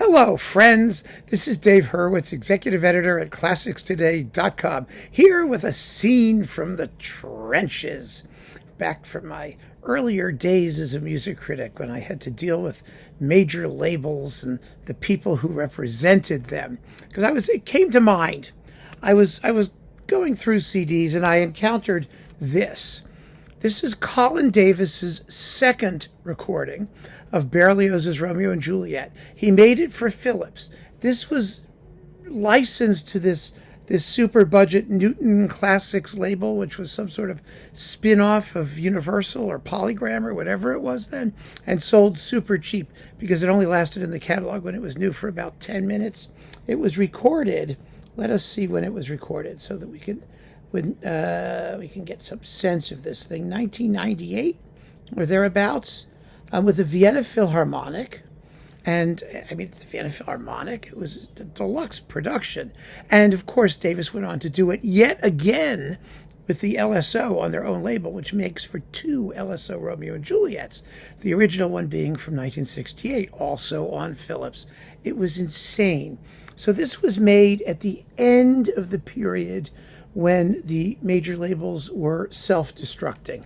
Hello, friends. This is Dave Hurwitz, executive editor at ClassicsToday.com, here with a scene from the trenches. Back from my earlier days as a music critic, when I had to deal with major labels and the people who represented them. Because it came to mind. I was going through CDs and I encountered this. This is Colin Davis's second recording of Berlioz's Romeo and Juliet. He made it for Philips. This was licensed to this super budget Newton Classics label, which was some sort of spin-off of Universal or Polygram or whatever it was then, and sold super cheap because it only lasted in the catalog when it was new for about 10 minutes. It was recorded. Let us see when it was recorded so that we can get some sense of this thing. 1998 or thereabouts, with the Vienna Philharmonic. And it's the Vienna Philharmonic. It was a deluxe production. And of course, Davis went on to do it yet again with the LSO on their own label, which makes for two LSO Romeo and Juliets. The original one being from 1968, also on Philips. It was insane. So this was made at the end of the period when the major labels were self-destructing.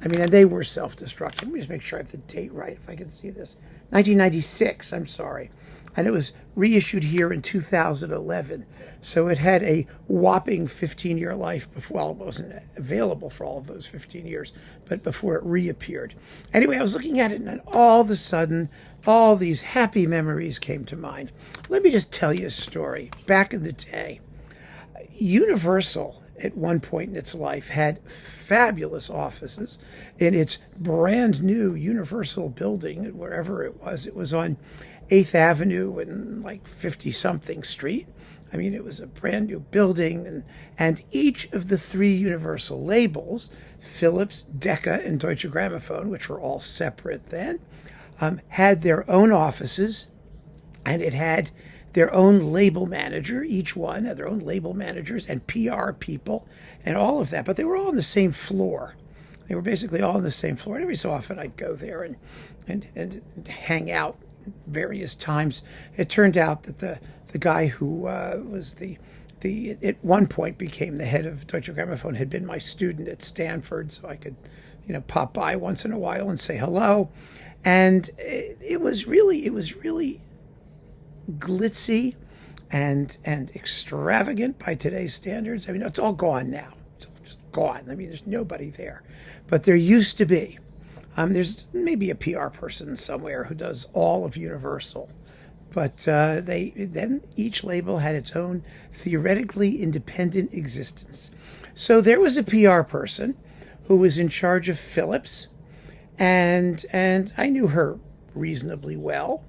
And they were self-destructing. Let me just make sure I have the date right, if I can see this. 1996, I'm sorry. And it was reissued here in 2011. So it had a whopping 15-year life before, well, it wasn't available for all of those 15 years, but before it reappeared. Anyway, I was looking at it, and then all of a sudden, all these happy memories came to mind. Let me just tell you a story. Back in the day, Universal, at one point in its life, had fabulous offices in its brand new Universal building, wherever it was. It was on 8th Avenue and 50-something Street. It was a brand new building, and each of the three Universal labels, Philips, Decca, and Deutsche Grammophon, which were all separate then, had their own offices, and it had their own label manager. Each one had their own label managers and PR people and all of that. But they were all on the same floor. They were basically all on the same floor. And every so often I'd go there and hang out various times. It turned out that the guy who was the at one point became the head of Deutsche Grammophon had been my student at Stanford, so I could pop by once in a while and say hello. And it was really glitzy and extravagant by today's standards. It's all gone now. It's all just gone. There's nobody there. But there used to be. There's maybe a PR person somewhere who does all of Universal. But then each label had its own theoretically independent existence. So there was a PR person who was in charge of Philips, and I knew her reasonably well.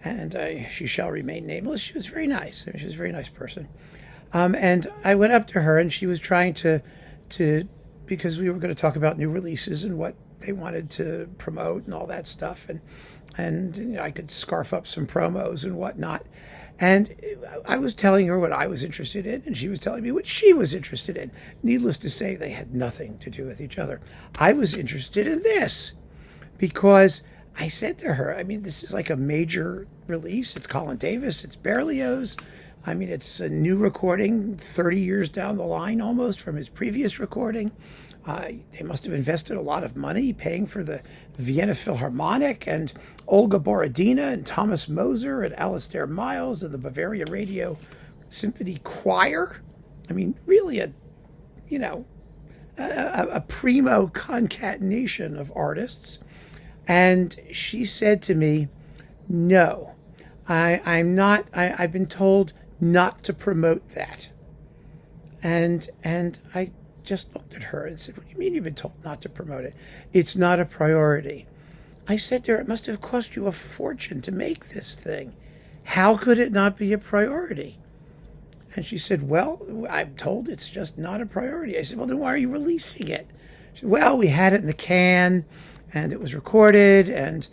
And she shall remain nameless. She was very nice. She was a very nice person. And I went up to her, and she was trying to because we were going to talk about new releases and what they wanted to promote and all that stuff. And I could scarf up some promos and whatnot. And I was telling her what I was interested in, and she was telling me what she was interested in. Needless to say, they had nothing to do with each other. I was interested in this because I said to her, this is like a major release. It's Colin Davis. It's Berlioz. It's a new recording 30 years down the line almost from his previous recording. They must have invested a lot of money paying for the Vienna Philharmonic and Olga Borodina and Thomas Moser and Alastair Miles and the Bavarian Radio Symphony Choir. Really a primo concatenation of artists. And she said to me, no, I'm not, I've been told not to promote that. And I just looked at her and said, what do you mean you've been told not to promote it? It's not a priority. I said to her, it must have cost you a fortune to make this thing. How could it not be a priority? And she said, well, I'm told it's just not a priority. I said, well, then why are you releasing it? She said, well, we had it in the can, and it was recorded, and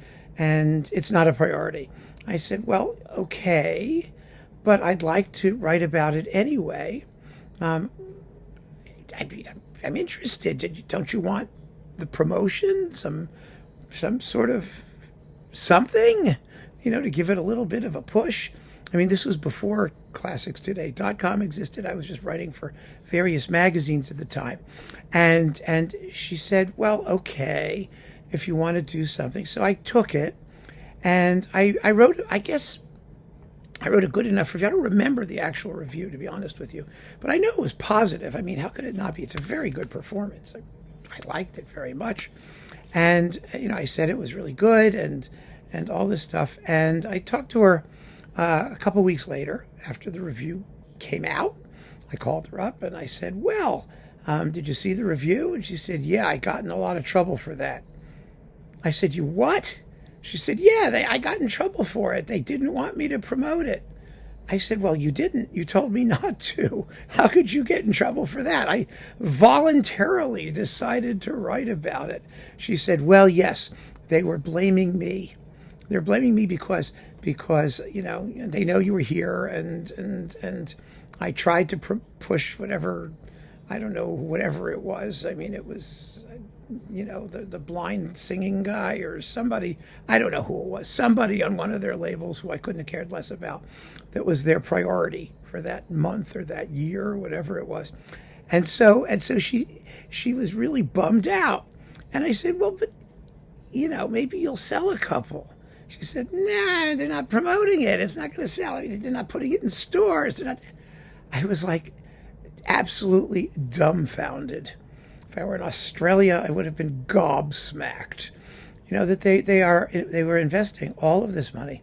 it's not a priority. I said, well, okay, but I'd like to write about it anyway. I'm interested. Don't you want the promotion? Some sort of something? to give it a little bit of a push. I mean, this was before ClassicsToday.com existed. I was just writing for various magazines at the time. And she said, well, okay, if you want to do something. So I took it, and I wrote, I guess, I wrote a good enough review. I don't remember the actual review, to be honest with you, but I know it was positive. I mean, how could it not be? It's a very good performance. I liked it very much. And, I said it was really good and all this stuff. And I talked to her a couple weeks later, after the review came out. I called her up and I said, well, did you see the review? And she said, yeah, I got in a lot of trouble for that. I said, you what? She said, yeah, I got in trouble for it. They didn't want me to promote it. I said, well, you didn't. You told me not to. How could you get in trouble for that? I voluntarily decided to write about it. She said, well, yes, they were blaming me. They're blaming me because they know you were here, and I tried to push whatever, I don't know, whatever it was. I mean, it was, the blind singing guy or somebody, I don't know who it was, somebody on one of their labels who I couldn't have cared less about, that was their priority for that month or that year or whatever it was. And so she was really bummed out. And I said, well, but, maybe you'll sell a couple. She said, nah, they're not promoting it. It's not going to sell. I mean, they're not putting it in stores. They're not. I was like absolutely dumbfounded. If I were in Australia, I would have been gobsmacked. That they were investing all of this money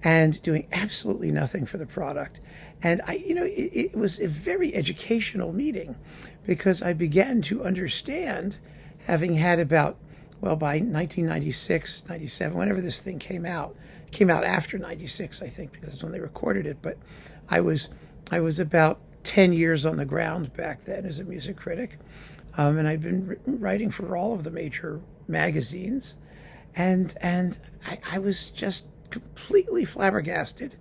and doing absolutely nothing for the product. And it was a very educational meeting, because I began to understand, having had about, well, by 1996, 97, whenever this thing came out after 96, I think, because that's when they recorded it. But I was about 10 years on the ground back then as a music critic. And I've been writing for all of the major magazines. And I was just completely flabbergasted.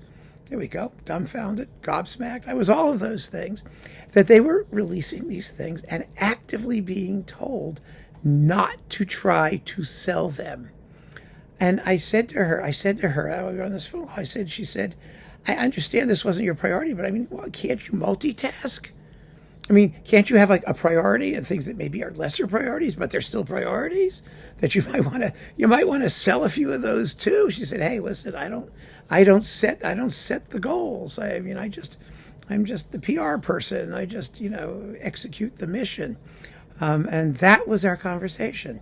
There we go. Dumbfounded, gobsmacked. I was all of those things, that they were releasing these things and actively being told not to try to sell them. And I said to her, we were on this phone call, she said, I understand this wasn't your priority, but I mean, well, can't you multitask? I mean, can't you have like a priority and things that maybe are lesser priorities, but they're still priorities that you might want to sell a few of those too? She said, hey, listen, I don't set the goals. I'm just the PR person. I just, execute the mission. And that was our conversation.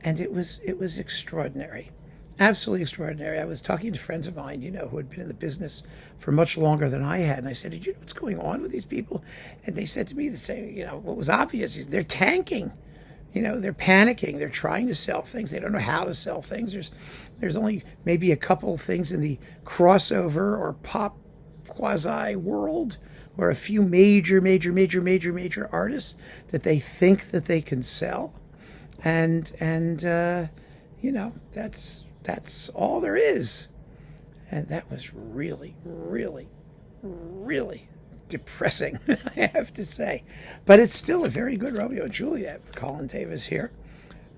And it was extraordinary. Absolutely extraordinary. I was talking to friends of mine, who had been in the business for much longer than I had. And I said, did you know what's going on with these people? And they said to me the same, what was obvious is they're tanking. They're panicking. They're trying to sell things. They don't know how to sell things. There's only maybe a couple of things in the crossover or pop quasi world, or a few major artists that they think that they can sell. And that's all there is. And that was really, really, really depressing, I have to say. But it's still a very good Romeo and Juliet with Colin Davis here.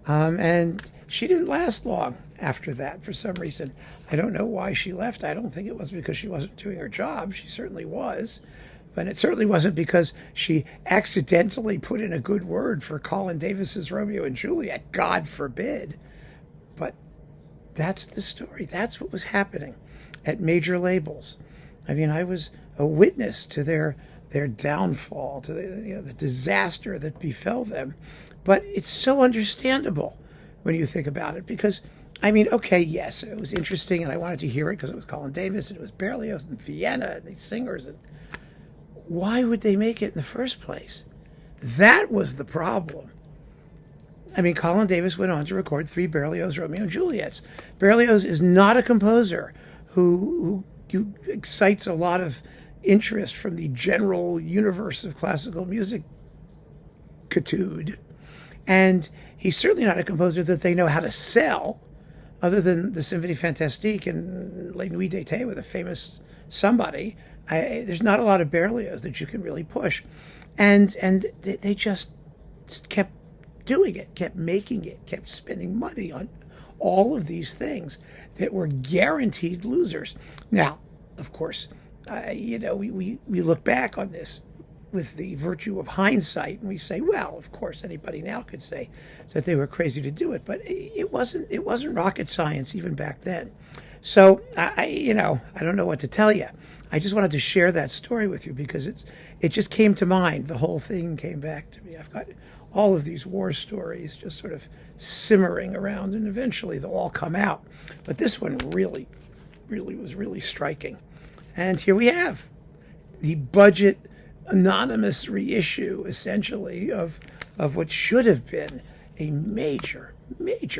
And she didn't last long after that for some reason. I don't know why she left. I don't think it was because she wasn't doing her job. She certainly was. But it certainly wasn't because she accidentally put in a good word for Colin Davis's Romeo and Juliet. God forbid. But that's the story. That's what was happening at major labels. I mean, I was a witness to their downfall, to the disaster that befell them. But it's so understandable when you think about it, because, I mean, okay, yes, it was interesting, and I wanted to hear it because it was Colin Davis, and it was Berlioz and Vienna, and these singers. And why would they make it in the first place? That was the problem. I mean, Colin Davis went on to record 3 Berlioz Romeo and Juliets. Berlioz is not a composer who excites a lot of interest from the general universe of classical music and he's certainly not a composer that they know how to sell, other than the Symphonie Fantastique and Les Nuits d'été with a famous somebody. There's not a lot of Berlioz that you can really push, and they just kept doing it, kept making it, kept spending money on all of these things that were guaranteed losers. Now, of course, we look back on this with the virtue of hindsight, and we say, well, of course, anybody now could say that they were crazy to do it, but it wasn't rocket science even back then. So I don't know what to tell you. I just wanted to share that story with you because it just came to mind. The whole thing came back to me. I've got all of these war stories just sort of simmering around, and eventually they'll all come out. But this one really was really striking. And here we have the budget anonymous reissue, essentially, of what should have been a major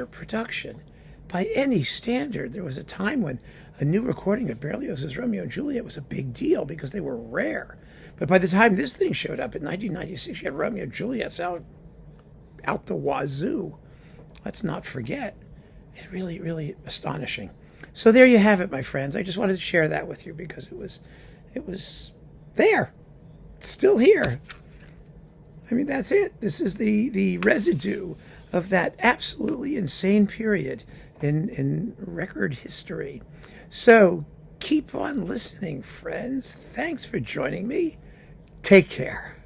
production by any standard. There was a time when a new recording of Berlioz's Romeo and Juliet was a big deal because they were rare. But by the time this thing showed up in 1996, you had Romeo and Juliet's out the wazoo. Let's not forget. It's really astonishing. So there you have it, my friends. I just wanted to share that with you because it was there. It's still here. I mean, that's it. This is the residue of that absolutely insane period in record history. So keep on listening, friends. Thanks for joining me. Take care.